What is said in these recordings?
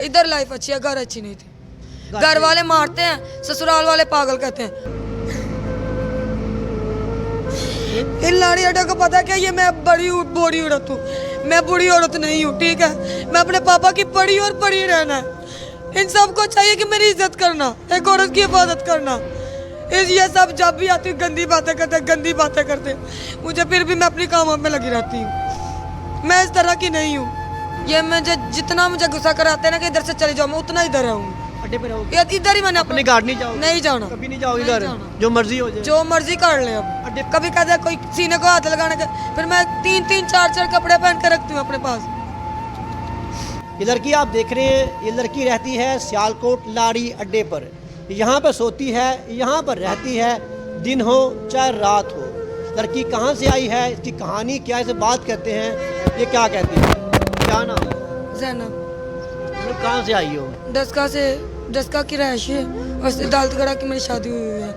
इधर लाइफ अच्छी है, घर अच्छी नहीं थी। घर वाले मारते हैं, ससुराल वाले पागल कहते हैं। इन लाड़ी अड्डा को पता क्या, ये मैं बड़ी बूढ़ी औरत हूँ, मैं बूढ़ी औरत नहीं हूँ, ठीक है। मैं अपने पापा की पड़ी और पड़ी रहना है। इन सबको चाहिए कि मेरी इज्जत करना, एक औरत की हिफाजत करना। ये सब जब भी आती गंदी बातें करते, गंदी बातें करते मुझे, फिर भी मैं अपनी कामों में लगी रहती हूँ। मैं इस तरह की नहीं हूँ। ये मुझे जितना मुझे गुस्सा कराते हैं ना कि इधर से चले जाओ, मैं उतना इधर रहूँगी। अड्डे पे रहोगे? ये इधर ही मैंने अपने घर नहीं जाओगे? नहीं जाना, कभी नहीं जाओगे नहीं घर? जाना। जो मर्जी हो जाए, जो मर्जी कर ले। अब अड्डे कभी कहते हैं कोई सीने को हाथ लगाने का, फिर मैं 3-3 4-4 कपड़े पहन के रखती हूँ अपने पास। ये लड़की आप देख रहे हैं, ये लड़की रहती है सियालकोट लाड़ी अड्डे पर। यहाँ पर सोती है, यहाँ पर रहती है, दिन हो चाहे रात हो। लड़की कहाँ से आई है, इसकी कहानी क्या है, इसे बात करते हैं। ये क्या कहती है, क्या नाम है? जैनब, मतलब कहाँ से आई हो? दसका की रहायशी है और सिद्धार्थगढ़ की मेरी शादी हुई है।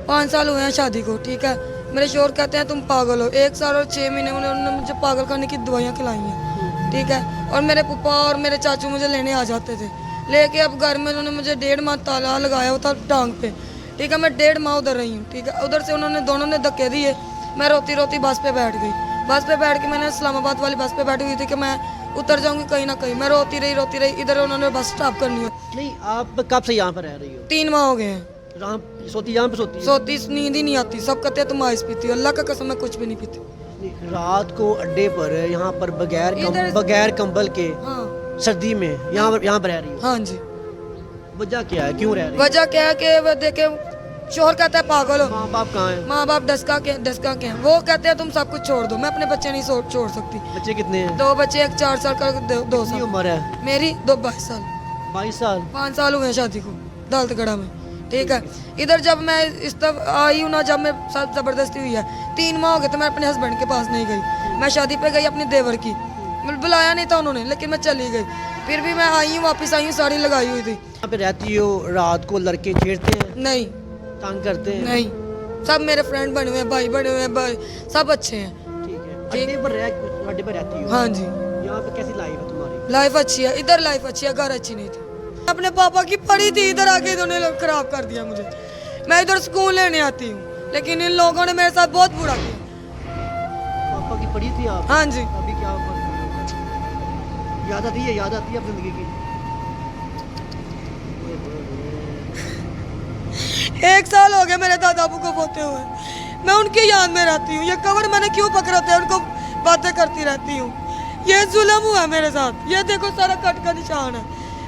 5 साल हुए हैं शादी को, ठीक है। मेरे शोहर कहते हैं तुम पागल हो। 1 साल और 6 महीने उन्होंने मुझे पागल करने की दवाइयाँ खिलाई हैं, ठीक है। और मेरे पप्पा और मेरे चाचू मुझे लेने आ जाते थे, लेके अब घर में उन्होंने मुझे 1.5 माह ताला लगाया हुआ था टांग पे, ठीक है। मैं 1.5 माह उधर रही हूँ, ठीक है। उधर से उन्होंने दोनों ने धक्के दिए, मैं रोती रोती बस पे बैठ गई। बस पे बैठ के मैंने इस्लामाबाद वाली बस पे बैठी हुई थी कि मैं उतर जाऊंगी कहीं ना कहीं। मैं रोती रही। इधर उन्होंने बस स्टॉप करनी हो। नहीं, आप कब से यहाँ पर रह रही हो? 3 माह हो गए हैं। सोती यहाँ पे सोती है? सोती नींद ही नहीं आती। सब कहते हैं तुम आइस पीती हो, अल्लाह का कसम मैं कुछ भी नहीं पीती। नहीं, रात को अड्डे पर यहाँ पर इधर- बगैर कंबल के हाँ सर्दी में यहाँ पर रह रही हो? हाँ जी। वजह क्या है, क्यों रह रही हो? वजह क्या है कि वो देखे, शोहर कहता है पागल हो। माँ बाप कहाँ हैं? माँ बाप डस्का के हैं। वो कहते हैं तुम सब कुछ छोड़ दो। मैं अपने बच्चे नहीं छोड़ सकती। बच्चे कितने हैं? 2 बच्चे, एक 4 साल का, 2 कितनी साल। उम्र है? मेरी 22 साल। 22 साल? 5 साल हुए हैं शादी को दौलतगढ़ा में, ठीक है। इधर जब मैं इस तब आई हूँ ना, जब मैं सब जबरदस्ती हुई है, 3 माह हो गए तो मैं अपने हस्बैंड के पास नहीं गई। मैं शादी पे गई अपनी देवर की, बुलाया नहीं था उन्होंने, लेकिन मैं चली गई। फिर भी मैं आई हूँ, वापस आई हूँ, साड़ी लगाई हुई थी। यहाँ पे रहती हो, रात को लड़के छेड़ते हैं, नहीं तंग करते हैं? नहीं, सब मेरे फ्रेंड बने हुए हैं, भाई बने हुए हैं, सब अच्छे हैं। ठीक है। ठीक। अड्डे पर रहती हो? हाँ जी, यहाँ पे कैसी लाइफ है तुम्हारी? लाइफ अच्छी है, इधर लाइफ अच्छी है, घर अच्छी नहीं थी। अपने पापा की पड़ी थी, इधर आके इन्होंने खराब कर दिया मुझे। मैं इधर स्कूल लेने आती हूँ, लेकिन इन लोगों ने मेरे साथ बहुत बुरा किया। पापा की पड़ी थी आप? हाँ जी। अभी क्या याद आती है अब जिंदगी की? 1 साल हो गया मेरे दादा अबू को होते हुए, मैं उनकी याद में रहती हूँ। ये कवर मैंने क्यों पकड़ा था, उनको बातें करती रहती हूँ। ये जुल्म हुआ मेरे साथ, ये देखो सारा कट का निशान है।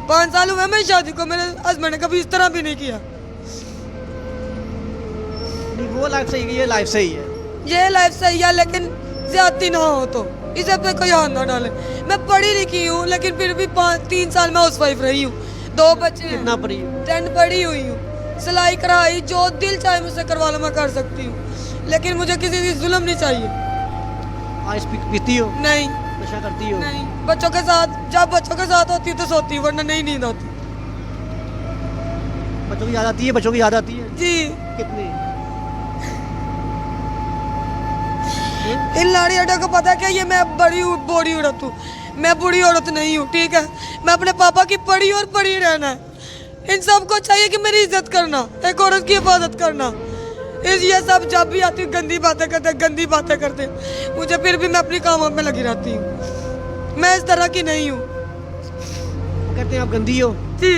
5 साल हुए मेरी शादी को, मेरे हस्बैंड ने कभी इस तरह भी नहीं किया। नहीं, वो लाइफ सही है, ये लाइफ सही है। ये लाइफ सही है, लेकिन ज्यादती ना हो तो इसे पे कोई हाथ ना डाले। मैं पढ़ी लिखी हूँ, लेकिन फिर भी 3 साल मैं हाउसवाइफ रही हूँ, 2 बच्चे हैं। कितना पड़ी? 10 पढ़ी हुई हूँ, सिलाई कढ़ाई जो दिल चाहे मुझसे करवा लो, मैं कर सकती हूँ, लेकिन मुझे किसी की जुल्म नहीं चाहिए। आइस पीती हो? नहीं नशा करती हो? नहीं, बच्चों के साथ, जब बच्चों के साथ होती हूँ तो सोती हूँ, वरना नहीं नींद आती। बच्चों की याद आती है? बच्चों की याद आती है? जी। कितनी? इन लाड़ी अड्डा को पता क्या, ये मैं बड़ी बूढ़ी औरत हूँ, मैं बूढ़ी औरत नहीं हूँ, ठीक है। मैं अपने पापा की पड़ी और पड़ी रहना है। इन सबको चाहिए कि मेरी इज्जत करना, एक औरत की हिफाजत करना। ये सब जब भी आती गंदी बातें करते मुझे, फिर भी मैं अपनी कामों में लगी रहती हूँ। मैं इस तरह की नहीं हूँ। कहते हैं आप गंदी हो? जी,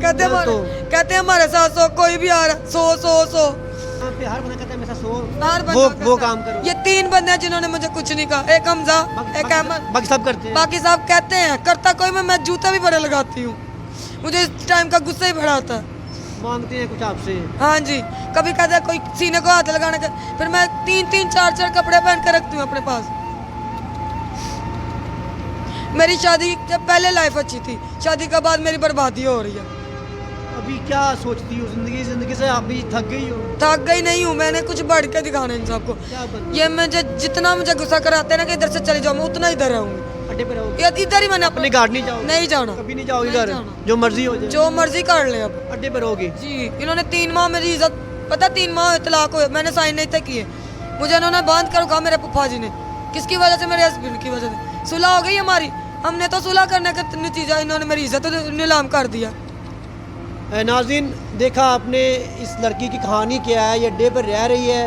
कहते हैं हमारे साथ सो कोई भी आ रहा, सो यहाँ पे हर बंदा कहता है मेरे साथ सो, हर बंदा वो कहता है। काम करो। ये 3 बंदे हैं जिन्होंने मुझे कुछ नहीं कहा, एक हमजा, एक अहमद, बाकी सब करते हैं। बाकी सब कहते हैं, करता कोई मैं जूते भी बड़े लगाती हूँ। मुझे इस टाइम का गुस्सा ही बड़ा आता है। मांगते हैं कुछ आपसे? हाँ जी, कभी कहते हैं कोई सीने को हाथ लगाने का, फिर मैं 3-3 4-4 कपड़े पहन के रखती हूँ अपने पास। मेरी शादी के पहले लाइफ अच्छी थी, शादी के बाद मेरी बर्बादी हो रही है। अभी क्या सोचती हो जिंदगी से? आप भी थक गई हो? थक गई नहीं हूँ, मैंने कुछ बढ़ के दिखाना इन सबको। क्या बन? ये मुझे जितना मुझे गुस्सा कराते हैं ना कि इधर से चले जाओ, मैं उतना इधर रहूँगी। अड्डे पे रहोगे? ये इधर ही मैंने अपने घर नहीं जाओगे? नहीं जाना, कभी नहीं जाओगे नहीं घर? जाना। जो मर्जी हो जाए, जो मर्जी कर ले अब। अड्डे पे रहोगे? जी, इन्होंने 3 माह मेरी इज्जत, पता 3 माह तलाक हुए, मैंने साइन नहीं थे किए, मुझे इन्होंने बांध कर रखा मेरे पप्पा जी ने। किसकी वजह से? मेरे हस्बैंड की वजह से। सुलह हो गई हमारी, हमने तो सुलह करने का नतीजा इन्होंने मेरी इज्जत नीलाम कर दिया। नाज़रीन, देखा आपने इस लड़की की कहानी क्या है, ये अड्डे पर रह रही है,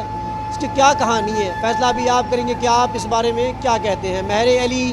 इसकी क्या कहानी है, फैसला भी आप करेंगे कि आप इस बारे में क्या कहते हैं। महर अली।